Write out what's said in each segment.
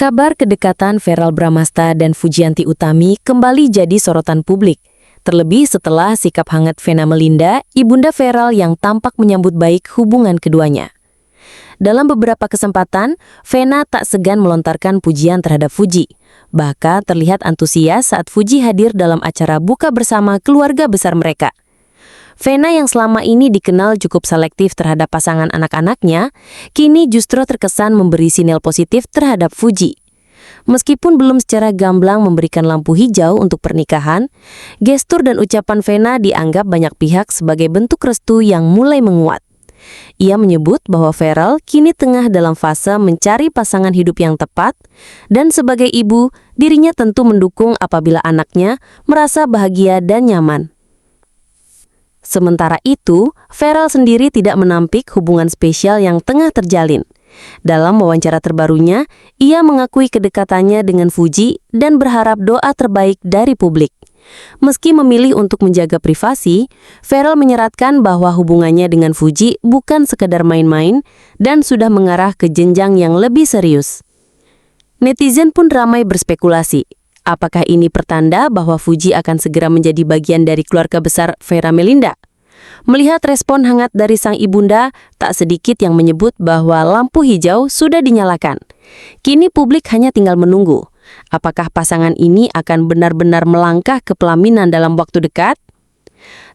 Kabar kedekatan Verrell Bramasta dan Fujianti Utami kembali jadi sorotan publik. Terlebih setelah sikap hangat Vena Melinda, ibunda Verrell yang tampak menyambut baik hubungan keduanya. Dalam beberapa kesempatan, Vena tak segan melontarkan pujian terhadap Fuji. Bahkan terlihat antusias saat Fuji hadir dalam acara buka bersama keluarga besar mereka. Vena yang selama ini dikenal cukup selektif terhadap pasangan anak-anaknya, kini justru terkesan memberi sinyal positif terhadap Fuji. Meskipun belum secara gamblang memberikan lampu hijau untuk pernikahan, gestur dan ucapan Vena dianggap banyak pihak sebagai bentuk restu yang mulai menguat. Ia menyebut bahwa Verrell kini tengah dalam fase mencari pasangan hidup yang tepat, dan sebagai ibu, dirinya tentu mendukung apabila anaknya merasa bahagia dan nyaman. Sementara itu, Verrell sendiri tidak menampik hubungan spesial yang tengah terjalin. Dalam wawancara terbarunya, ia mengakui kedekatannya dengan Fuji dan berharap doa terbaik dari publik. Meski memilih untuk menjaga privasi, Verrell menyeratkan bahwa hubungannya dengan Fuji bukan sekadar main-main dan sudah mengarah ke jenjang yang lebih serius. Netizen pun ramai berspekulasi. Apakah ini pertanda bahwa Fuji akan segera menjadi bagian dari keluarga besar Vena Melinda? Melihat respon hangat dari sang ibunda, tak sedikit yang menyebut bahwa lampu hijau sudah dinyalakan. Kini publik hanya tinggal menunggu. Apakah pasangan ini akan benar-benar melangkah ke pelaminan dalam waktu dekat?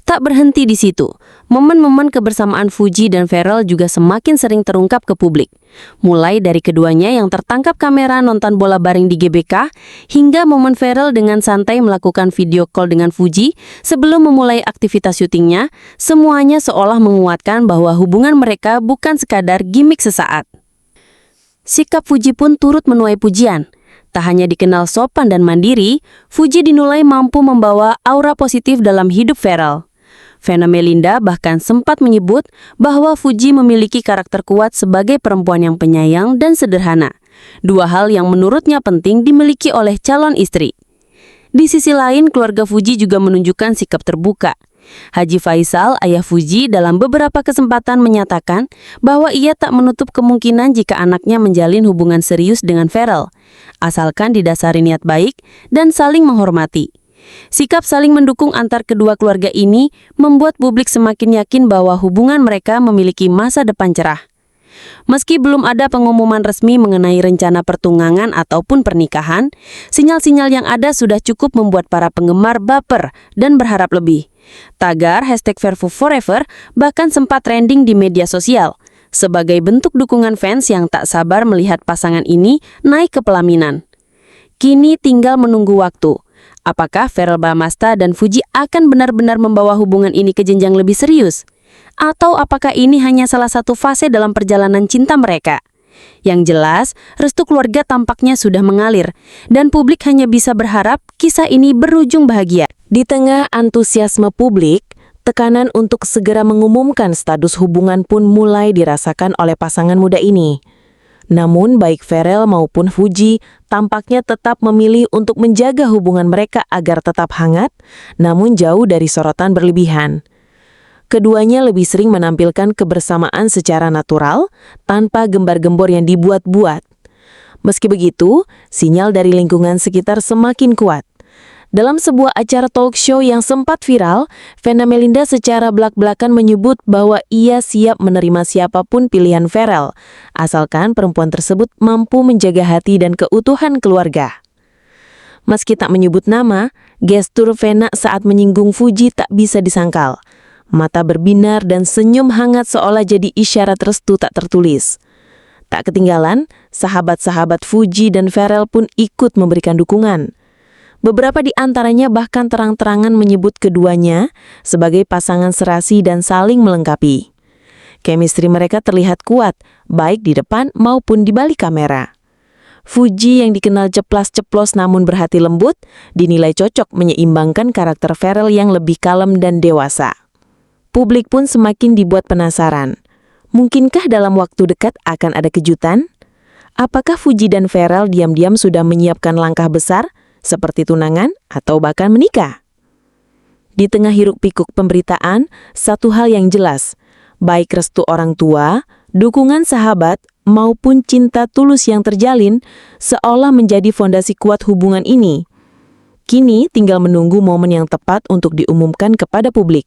Tak berhenti di situ, momen-momen kebersamaan Fuji dan Verrell juga semakin sering terungkap ke publik. Mulai dari keduanya yang tertangkap kamera nonton bola baring di GBK, hingga momen Verrell dengan santai melakukan video call dengan Fuji sebelum memulai aktivitas syutingnya, semuanya seolah menguatkan bahwa hubungan mereka bukan sekadar gimik sesaat. Sikap Fuji pun turut menuai pujian. Tak hanya dikenal sopan dan mandiri, Fuji dinilai mampu membawa aura positif dalam hidup Verrell. Vena Melinda bahkan sempat menyebut bahwa Fuji memiliki karakter kuat sebagai perempuan yang penyayang dan sederhana. Dua hal yang menurutnya penting dimiliki oleh calon istri. Di sisi lain, keluarga Fuji juga menunjukkan sikap terbuka. Haji Faisal, ayah Fuji, dalam beberapa kesempatan menyatakan bahwa ia tak menutup kemungkinan jika anaknya menjalin hubungan serius dengan Verrell, asalkan didasari niat baik dan saling menghormati. Sikap saling mendukung antar kedua keluarga ini membuat publik semakin yakin bahwa hubungan mereka memiliki masa depan cerah. Meski belum ada pengumuman resmi mengenai rencana pertunangan ataupun pernikahan, sinyal-sinyal yang ada sudah cukup membuat para penggemar baper dan berharap lebih. Tagar #VerFuForever bahkan sempat trending di media sosial, sebagai bentuk dukungan fans yang tak sabar melihat pasangan ini naik ke pelaminan. Kini tinggal menunggu waktu. Apakah Verrell Bramasta dan Fuji akan benar-benar membawa hubungan ini ke jenjang lebih serius? Atau apakah ini hanya salah satu fase dalam perjalanan cinta mereka? Yang jelas, restu keluarga tampaknya sudah mengalir, dan publik hanya bisa berharap kisah ini berujung bahagia. Di tengah antusiasme publik, tekanan untuk segera mengumumkan status hubungan pun mulai dirasakan oleh pasangan muda ini. Namun baik Verrell maupun Fuji tampaknya tetap memilih untuk menjaga hubungan mereka agar tetap hangat, namun jauh dari sorotan berlebihan. Keduanya lebih sering menampilkan kebersamaan secara natural, tanpa gembar-gembor yang dibuat-buat. Meski begitu, sinyal dari lingkungan sekitar semakin kuat. Dalam sebuah acara talk show yang sempat viral, Vena Melinda secara belak-belakan menyebut bahwa ia siap menerima siapapun pilihan Verrell, asalkan perempuan tersebut mampu menjaga hati dan keutuhan keluarga. Meski tak menyebut nama, gestur Vena saat menyinggung Fuji tak bisa disangkal. Mata berbinar dan senyum hangat seolah jadi isyarat restu tak tertulis. Tak ketinggalan, sahabat-sahabat Fuji dan Verrell pun ikut memberikan dukungan. Beberapa di antaranya bahkan terang-terangan menyebut keduanya sebagai pasangan serasi dan saling melengkapi. Chemistry mereka terlihat kuat, baik di depan maupun di balik kamera. Fuji yang dikenal ceplas-ceplos namun berhati lembut, dinilai cocok menyeimbangkan karakter Verrell yang lebih kalem dan dewasa. Publik pun semakin dibuat penasaran. Mungkinkah dalam waktu dekat akan ada kejutan? Apakah Fuji dan Verrell diam-diam sudah menyiapkan langkah besar, seperti tunangan atau bahkan menikah? Di tengah hiruk-pikuk pemberitaan, satu hal yang jelas, baik restu orang tua, dukungan sahabat, maupun cinta tulus yang terjalin seolah menjadi fondasi kuat hubungan ini. Kini tinggal menunggu momen yang tepat untuk diumumkan kepada publik.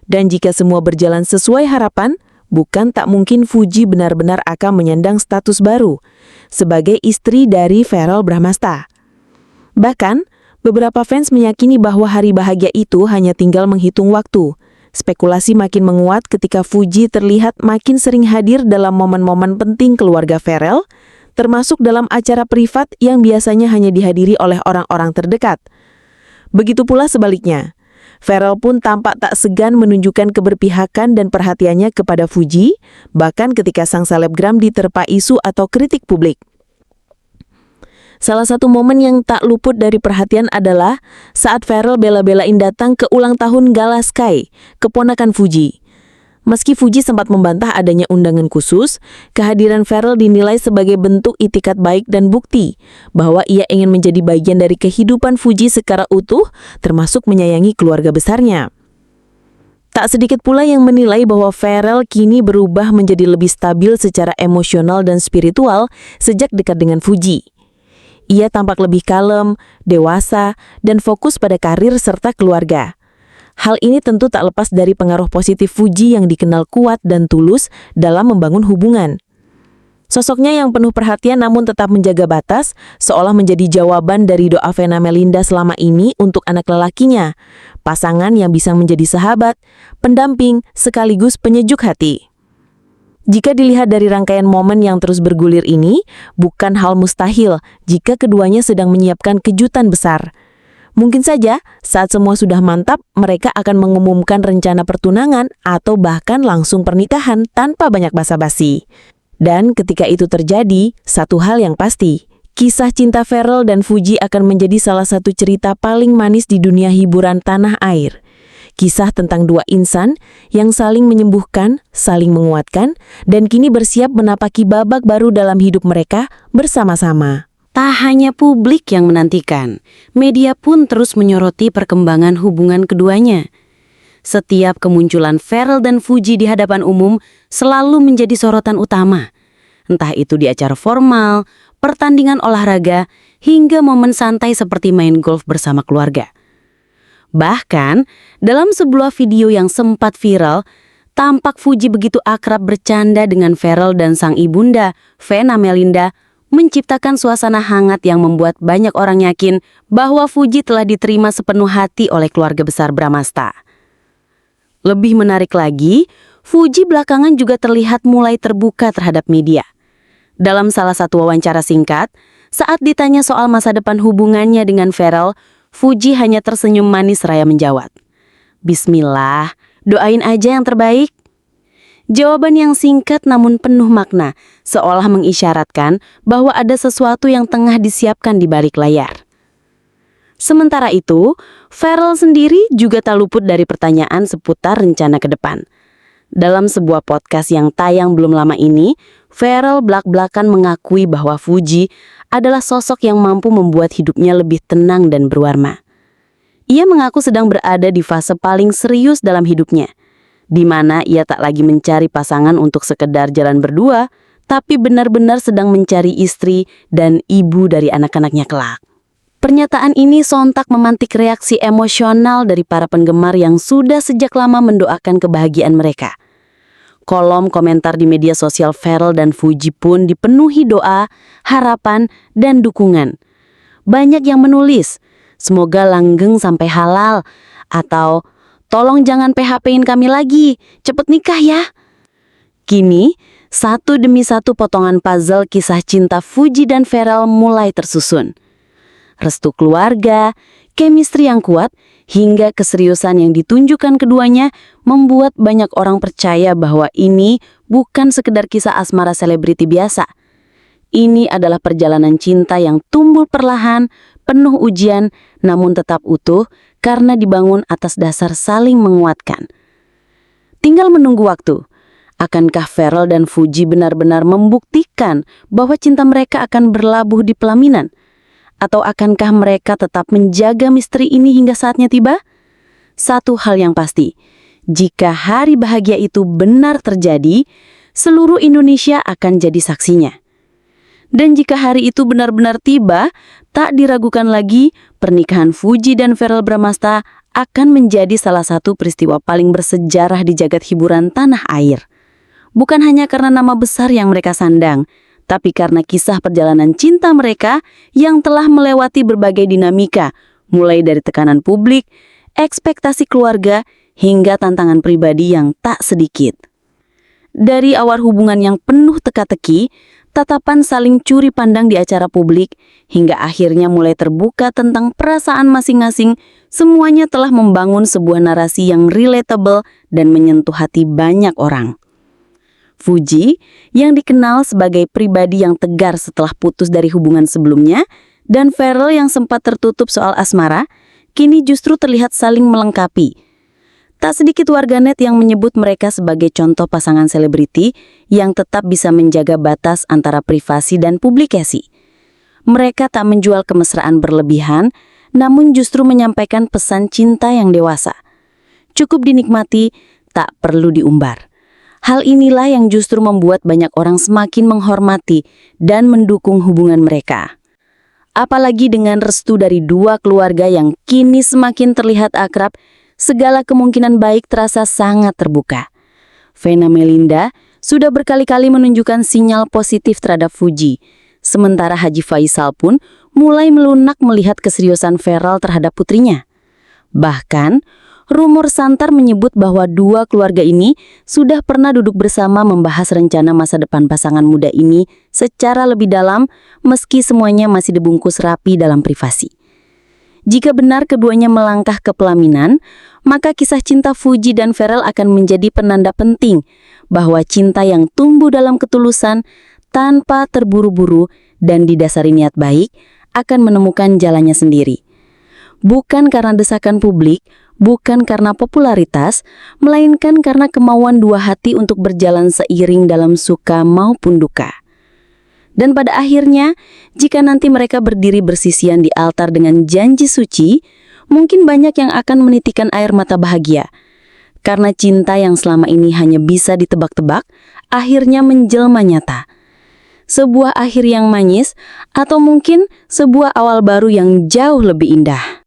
Dan jika semua berjalan sesuai harapan, bukan tak mungkin Fuji benar-benar akan menyandang status baru sebagai istri dari Verrell Bramasta. Bahkan, beberapa fans meyakini bahwa hari bahagia itu hanya tinggal menghitung waktu. Spekulasi makin menguat ketika Fuji terlihat makin sering hadir dalam momen-momen penting keluarga Verrell, termasuk dalam acara privat yang biasanya hanya dihadiri oleh orang-orang terdekat. Begitu pula sebaliknya. Verrell pun tampak tak segan menunjukkan keberpihakan dan perhatiannya kepada Fuji, bahkan ketika sang selebgram diterpa isu atau kritik publik. Salah satu momen yang tak luput dari perhatian adalah saat Verrell bela-belain datang ke ulang tahun Gala Sky, keponakan Fuji. Meski Fuji sempat membantah adanya undangan khusus, kehadiran Verrell dinilai sebagai bentuk itikat baik dan bukti bahwa ia ingin menjadi bagian dari kehidupan Fuji secara utuh, termasuk menyayangi keluarga besarnya. Tak sedikit pula yang menilai bahwa Verrell kini berubah menjadi lebih stabil secara emosional dan spiritual sejak dekat dengan Fuji. Ia tampak lebih kalem, dewasa, dan fokus pada karir serta keluarga. Hal ini tentu tak lepas dari pengaruh positif Fuji yang dikenal kuat dan tulus dalam membangun hubungan. Sosoknya yang penuh perhatian namun tetap menjaga batas, seolah menjadi jawaban dari doa Vena Melinda selama ini untuk anak lelakinya, pasangan yang bisa menjadi sahabat, pendamping, sekaligus penyejuk hati. Jika dilihat dari rangkaian momen yang terus bergulir ini, bukan hal mustahil jika keduanya sedang menyiapkan kejutan besar. Mungkin saja saat semua sudah mantap, mereka akan mengumumkan rencana pertunangan atau bahkan langsung pernikahan tanpa banyak basa-basi. Dan ketika itu terjadi, satu hal yang pasti, kisah cinta Verrell dan Fuji akan menjadi salah satu cerita paling manis di dunia hiburan tanah air. Kisah tentang dua insan yang saling menyembuhkan, saling menguatkan, dan kini bersiap menapaki babak baru dalam hidup mereka bersama-sama. Tak hanya publik yang menantikan, media pun terus menyoroti perkembangan hubungan keduanya. Setiap kemunculan Verrell dan Fuji di hadapan umum selalu menjadi sorotan utama. Entah itu di acara formal, pertandingan olahraga, hingga momen santai seperti main golf bersama keluarga. Bahkan, dalam sebuah video yang sempat viral, tampak Fuji begitu akrab bercanda dengan Verrell dan sang ibunda, Vena Melinda, menciptakan suasana hangat yang membuat banyak orang yakin bahwa Fuji telah diterima sepenuh hati oleh keluarga besar Bramasta. Lebih menarik lagi, Fuji belakangan juga terlihat mulai terbuka terhadap media. Dalam salah satu wawancara singkat, saat ditanya soal masa depan hubungannya dengan Verrell, Fuji hanya tersenyum manis seraya menjawab, "Bismillah, doain aja yang terbaik." Jawaban yang singkat namun penuh makna, seolah mengisyaratkan bahwa ada sesuatu yang tengah disiapkan di balik layar. Sementara itu, Verrell sendiri juga tak luput dari pertanyaan seputar rencana ke depan. Dalam sebuah podcast yang tayang belum lama ini, Verrell belak-belakan mengakui bahwa Fuji adalah sosok yang mampu membuat hidupnya lebih tenang dan berwarna. Ia mengaku sedang berada di fase paling serius dalam hidupnya, di mana ia tak lagi mencari pasangan untuk sekedar jalan berdua, tapi benar-benar sedang mencari istri dan ibu dari anak-anaknya kelak. Pernyataan ini sontak memantik reaksi emosional dari para penggemar yang sudah sejak lama mendoakan kebahagiaan mereka. Kolom komentar di media sosial Verrell dan Fuji pun dipenuhi doa, harapan, dan dukungan. Banyak yang menulis, "Semoga langgeng sampai halal," atau "Tolong jangan PHP-in kami lagi, cepet nikah ya." Kini, satu demi satu potongan puzzle kisah cinta Fuji dan Verrell mulai tersusun. Restu keluarga, chemistry yang kuat, hingga keseriusan yang ditunjukkan keduanya membuat banyak orang percaya bahwa ini bukan sekedar kisah asmara selebriti biasa. Ini adalah perjalanan cinta yang tumbuh perlahan, penuh ujian, namun tetap utuh karena dibangun atas dasar saling menguatkan. Tinggal menunggu waktu. Akankah Verrell dan Fuji benar-benar membuktikan bahwa cinta mereka akan berlabuh di pelaminan? Atau akankah mereka tetap menjaga misteri ini hingga saatnya tiba? Satu hal yang pasti, jika hari bahagia itu benar terjadi, seluruh Indonesia akan jadi saksinya. Dan jika hari itu benar-benar tiba, tak diragukan lagi pernikahan Fuji dan Verrell Bramasta akan menjadi salah satu peristiwa paling bersejarah di jagat hiburan tanah air. Bukan hanya karena nama besar yang mereka sandang, tapi karena kisah perjalanan cinta mereka yang telah melewati berbagai dinamika, mulai dari tekanan publik, ekspektasi keluarga, hingga tantangan pribadi yang tak sedikit. Dari awal hubungan yang penuh teka-teki, tatapan saling curi pandang di acara publik, hingga akhirnya mulai terbuka tentang perasaan masing-masing, semuanya telah membangun sebuah narasi yang relatable dan menyentuh hati banyak orang. Fuji, yang dikenal sebagai pribadi yang tegar setelah putus dari hubungan sebelumnya, dan Verrell yang sempat tertutup soal asmara, kini justru terlihat saling melengkapi. Tak sedikit warganet yang menyebut mereka sebagai contoh pasangan selebriti yang tetap bisa menjaga batas antara privasi dan publikasi. Mereka tak menjual kemesraan berlebihan, namun justru menyampaikan pesan cinta yang dewasa. Cukup dinikmati, tak perlu diumbar. Hal inilah yang justru membuat banyak orang semakin menghormati dan mendukung hubungan mereka. Apalagi dengan restu dari dua keluarga yang kini semakin terlihat akrab, segala kemungkinan baik terasa sangat terbuka. Vena Melinda sudah berkali-kali menunjukkan sinyal positif terhadap Fuji, sementara Haji Faisal pun mulai melunak melihat keseriusan Verrell terhadap putrinya. Bahkan, rumor santer menyebut bahwa dua keluarga ini sudah pernah duduk bersama membahas rencana masa depan pasangan muda ini secara lebih dalam, meski semuanya masih dibungkus rapi dalam privasi. Jika benar keduanya melangkah ke pelaminan, maka kisah cinta Fuji dan Verrell akan menjadi penanda penting bahwa cinta yang tumbuh dalam ketulusan, tanpa terburu-buru dan didasari niat baik, akan menemukan jalannya sendiri. Bukan karena desakan publik, bukan karena popularitas, melainkan karena kemauan dua hati untuk berjalan seiring dalam suka maupun duka. Dan pada akhirnya, jika nanti mereka berdiri bersisian di altar dengan janji suci, mungkin banyak yang akan menitikan air mata bahagia. Karena cinta yang selama ini hanya bisa ditebak-tebak, akhirnya menjelma nyata. Sebuah akhir yang manis, atau mungkin sebuah awal baru yang jauh lebih indah.